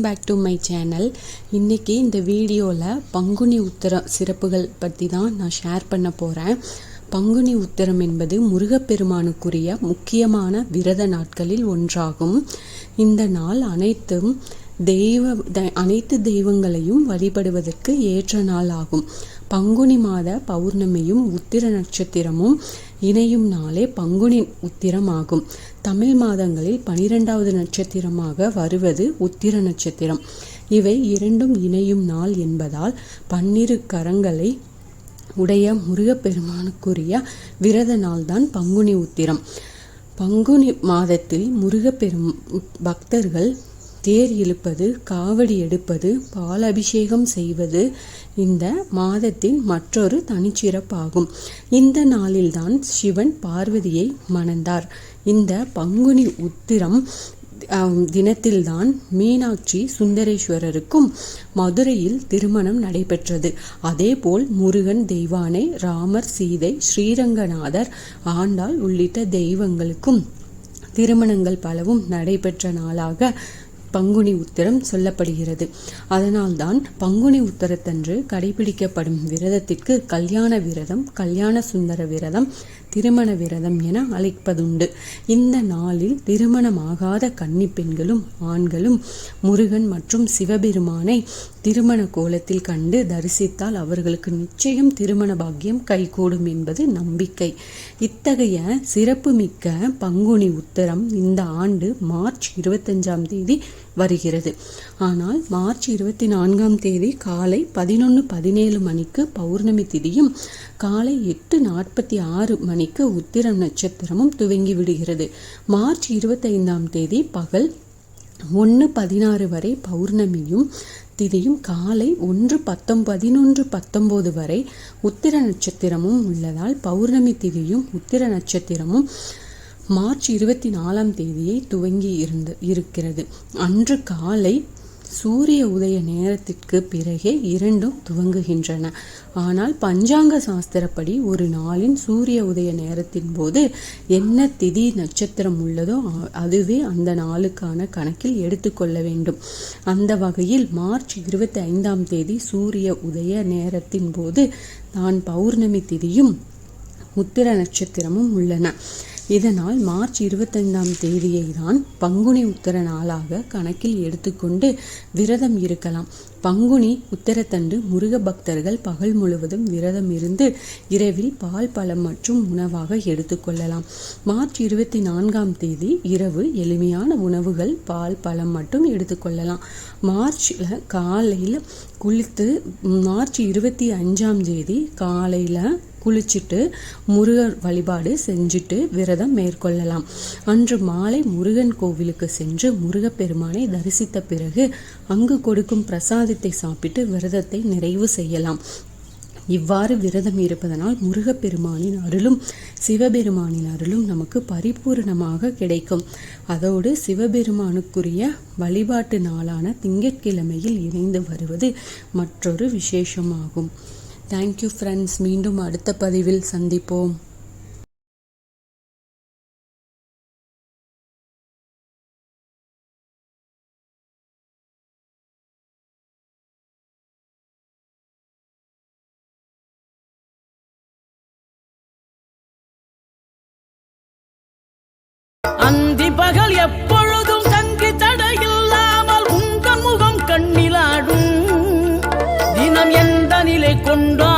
Back to my channel. இன்றைக்கி இந்த வீடியோவில் பங்குனி உத்திர சிறப்புகள் பற்றி தான் நான் ஷேர் பண்ண போகிறேன். பங்குனி உத்திரம் என்பது முருகப்பெருமானுக்குரிய முக்கியமான விரத நாட்களில் ஒன்றாகும். இந்த நாள் அனைத்து தெய்வங்களையும் வழிபடுவதற்கு ஏற்ற நாள் ஆகும். பங்குனி மாத பௌர்ணமியும் உத்திர நட்சத்திரமும் இணையும் நாளே பங்குனி உத்திரம் ஆகும். தமிழ் மாதங்களில் 12வது நட்சத்திரமாக வருவது உத்திர நட்சத்திரம். இவை இரண்டும் இணையும் நாள் என்பதால் 12 கரங்களை உடைய முருகப்பெருமானுக்குரிய விரத நாள்தான் பங்குனி உத்திரம். பங்குனி மாதத்தில் பக்தர்கள் தேர் இழுப்பது, காவடி எடுப்பது, பால் அபிஷேகம் செய்வது இந்த மாதத்தின் மற்றொரு தனிச்சிறப்பாகும். இந்த நாளில்தான் சிவன் பார்வதியை மணந்தார். இந்த பங்குனி உத்திரம் தினத்தில்தான் மீனாட்சி சுந்தரேஸ்வரருக்கும் மதுரையில் திருமணம் நடைபெற்றது. அதேபோல் முருகன், தெய்வானை, ராமர், சீதை, ஸ்ரீரங்கநாதர், ஆண்டாள் உள்ளிட்ட தெய்வங்களுக்கும் திருமணங்கள் பலவும் நடைபெற்ற நாளாக பங்குனி உத்திரம் சொல்லப்படுகிறது. அதனால்தான் பங்குனி உத்திரத்தன்று கடைபிடிக்கப்படும் விரதத்திற்கு கல்யாண விரதம், கல்யாண சுந்தர விரதம், திருமண விரதம் என அழைப்பதுண்டு. இந்த நாளில் திருமணமாகாத கன்னி பெண்களும் ஆண்களும் முருகன் மற்றும் சிவபெருமானை திருமண கோலத்தில் கண்டு தரிசித்தால் அவர்களுக்கு நிச்சயம் திருமண பாக்கியம் கைகூடும் என்பது நம்பிக்கை. இத்தகைய சிறப்பு மிக்க பங்குனி உத்திரம் இந்த ஆண்டு மார்ச் 25ஆம் தேதி வருகிறது. ஆனால் மார்ச் 24ஆம் தேதி காலை 11:17 மணிக்கு பௌர்ணமி திதியும் காலை 8:46 மணிக்கு உத்திரம் நட்சத்திரமும் துவங்கி விடுகிறது. மார்ச் 25ஆம் தேதி பகல் 1:16 வரை பௌர்ணமியும் திதியும் காலை 11:19 வரை உத்திர நட்சத்திரமும் உள்ளதால் பௌர்ணமி திதியும் உத்திர நட்சத்திரமும் மார்ச் 24ஆம் தேதியை துவங்கி இருக்கிறது. அன்று காலை சூரிய உதய நேரத்திற்கு பிறகே இரண்டும் துவங்குகின்றன. ஆனால் பஞ்சாங்க சாஸ்திரப்படி ஒரு நாளின் சூரிய உதய நேரத்தின் போது என்ன திதி நட்சத்திரம் உள்ளதோ அதுவே அந்த நாளுக்கான கணக்கில் எடுத்துக்கொள்ள வேண்டும். அந்த வகையில் மார்ச் 25ஆம் தேதி சூரிய உதய நேரத்தின் போது தான் பௌர்ணமி திதியும் உத்திர நட்சத்திரமும் உள்ளன. இதனால் மார்ச் 25ஆம் தேதியை தான் பங்குனி உத்திர நாளாக கணக்கில் எடுத்துக்கொண்டு விரதம் இருக்கலாம். பங்குனி உத்திரத்தன்று முருக பக்தர்கள் பகல் முழுவதும் விரதம் இருந்து இரவில் பால், பழம் மற்றும் உணவாக எடுத்துக்கொள்ளலாம். மார்ச் 24ஆம் தேதி இரவு எளிமையான உணவுகள், பால், பழம் மட்டும் எடுத்துக்கொள்ளலாம். மார்ச்ல காலையில் குளித்து மார்ச் 25ஆம் தேதி காலையில் குளிச்சுட்டு முருகர் வழிபாடு செஞ்சுட்டு விரதம் மேற்கொள்ளலாம். அன்று மாலை முருகன் கோவிலுக்கு சென்று முருகப்பெருமானை தரிசித்த பிறகு அங்கு கொடுக்கும் பிரசாதத்தை சாப்பிட்டு விரதத்தை நிறைவு செய்யலாம். இவ்வாறு விரதம் இருப்பதனால் முருகப்பெருமானின் அருளும் சிவபெருமானின் அருளும் நமக்கு பரிபூரணமாக கிடைக்கும். அதோடு சிவபெருமானுக்குரிய வழிபாட்டு நாளான திங்கட்கிழமையில் இணைந்து வருவது மற்றொரு விசேஷமாகும். Thank you friends. மீண்டும் அடுத்த பதிவில் சந்திப்போம். அந்தி பகல் எப்பொழுதும் சங்கு தடையில்லாமல் உங்கள் முகம் கண்ணிலாடும். தினம் எந்த நிலை கொண்டோ